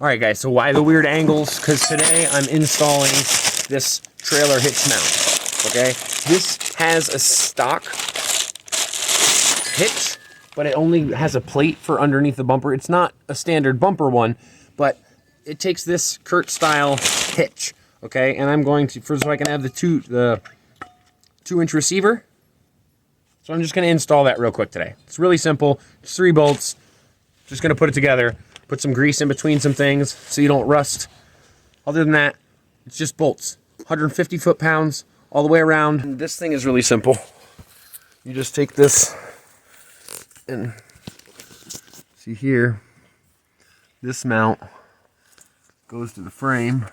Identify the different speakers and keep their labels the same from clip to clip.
Speaker 1: All right, guys, so why the weird angles? Because today I'm installing this trailer hitch mount, okay? This has a stock hitch, but it only has a plate for underneath the bumper. It's not a standard bumper one, but it takes this Curt style hitch, okay? And I'm going to, first so I can have the 2-inch receiver. So I'm just gonna install that real quick today. It's really simple, just 3 bolts. Just gonna put it together. Put some grease in between some things so you don't rust. Other than that, it's just bolts. 150 foot-pounds all the way around. And this thing is really simple. You just take this and see here, this mount goes to the frame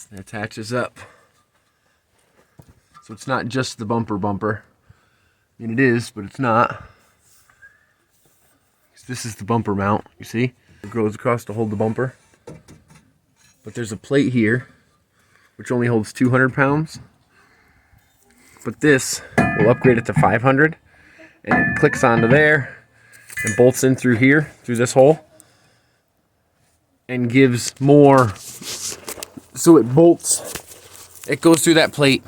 Speaker 1: and attaches up. So it's not just the bumper. I mean, it is, but it's not. This is the bumper mount, you see? It goes across to hold the bumper. But there's a plate here, which only holds 200 pounds. But this will upgrade it to 500. And it clicks onto there and bolts in through here, through this hole. And gives more, so it bolts, it goes through that plate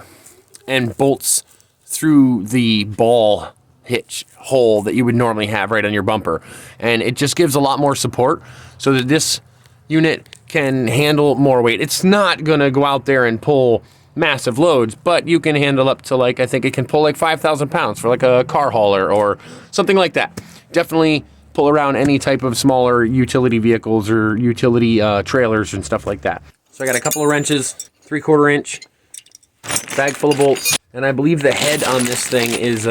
Speaker 1: and bolts through the ball hitch hole that you would normally have right on your bumper, and it just gives a lot more support so that this unit can handle more weight. It's not gonna go out there and pull massive loads, but you can handle up to, like, I think it can pull like 5,000 pounds for like a car hauler or something like that. Definitely pull around any type of smaller utility vehicles or utility trailers and stuff like that. So I got a couple of wrenches, 3/4 inch, bag full of bolts, and I believe the head on this thing is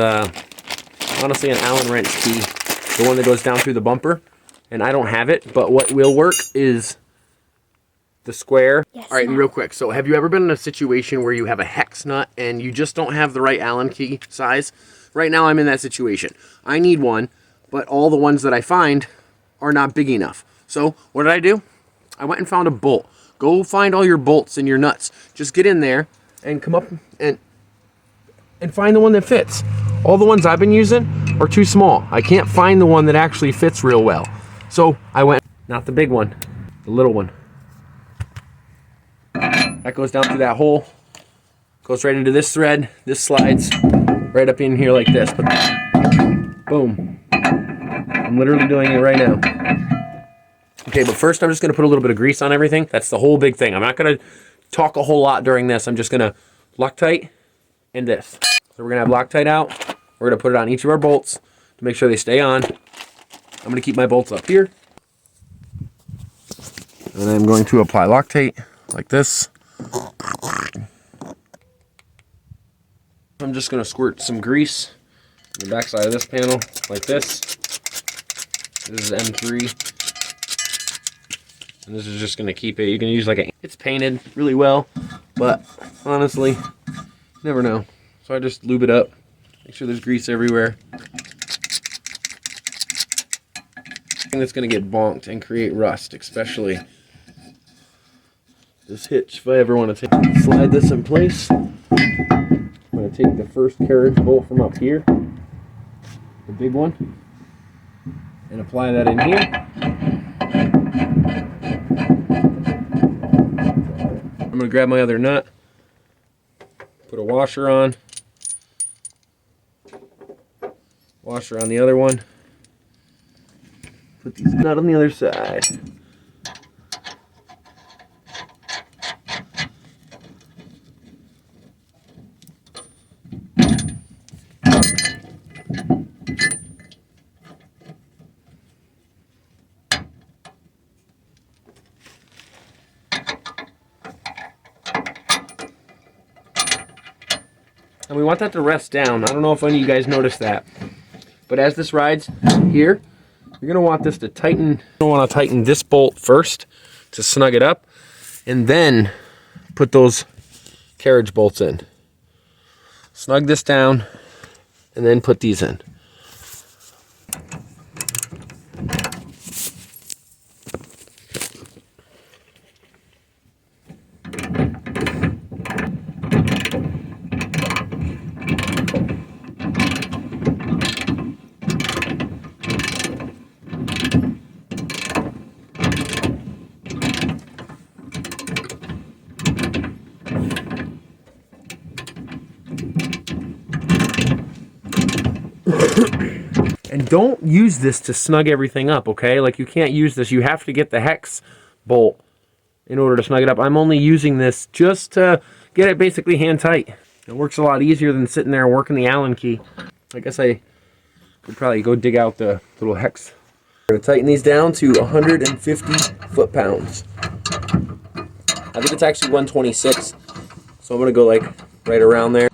Speaker 1: honestly an Allen wrench key, the one that goes down through the bumper, and I don't have it, but what will work is the square. Yes, all right, and real quick, so have you ever been in a situation where you have a hex nut and you just don't have the right Allen key size? Right now I'm in that situation. I need one, but all the ones that I find are not big enough. So what did I do? I went and found a bolt. Go find all your bolts and your nuts. Just get in there and come up and find the one that fits. All the ones I've been using are too small. I can't find the one that actually fits real well. So I went, not the big one, the little one. That goes down through that hole, goes right into this thread. This slides right up in here like this. But boom. I'm literally doing it right now. Okay, but first I'm just gonna put a little bit of grease on everything. That's the whole big thing. I'm not gonna talk a whole lot during this. I'm just gonna Loctite and this. So we're gonna have Loctite out. We're gonna put it on each of our bolts to make sure they stay on. I'm gonna keep my bolts up here. And I'm going to apply Loctite like this. I'm just gonna squirt some grease on the back side of this panel like this. This is M3. And this is just gonna keep it. You can use like a, it's painted really well, but honestly, you never know. So I just lube it up, make sure there's grease everywhere. And it's gonna get bonked and create rust, especially this hitch. If I ever want to slide this in place, I'm gonna take the first carriage bolt from up here, the big one, and apply that in here. I'm gonna grab my other nut, put a washer on, washer on the other one, put these nut on the other side. And we want that to rest down. I don't know if any of you guys noticed that. But as this rides here, you're going to want this to tighten. You're going to want to tighten this bolt first to snug it up. And then put those carriage bolts in. Snug this down. And then put these in. don't use this to snug everything up, okay? Like, you can't use this. You have to get the hex bolt in order to snug it up. I'm only using this just to get it basically hand tight. It works a lot easier than sitting there working the Allen key. I guess I could probably go dig out the little hex. I'm going to tighten these down to 150 foot-pounds. I think it's actually 126, so I'm going to go like right around there.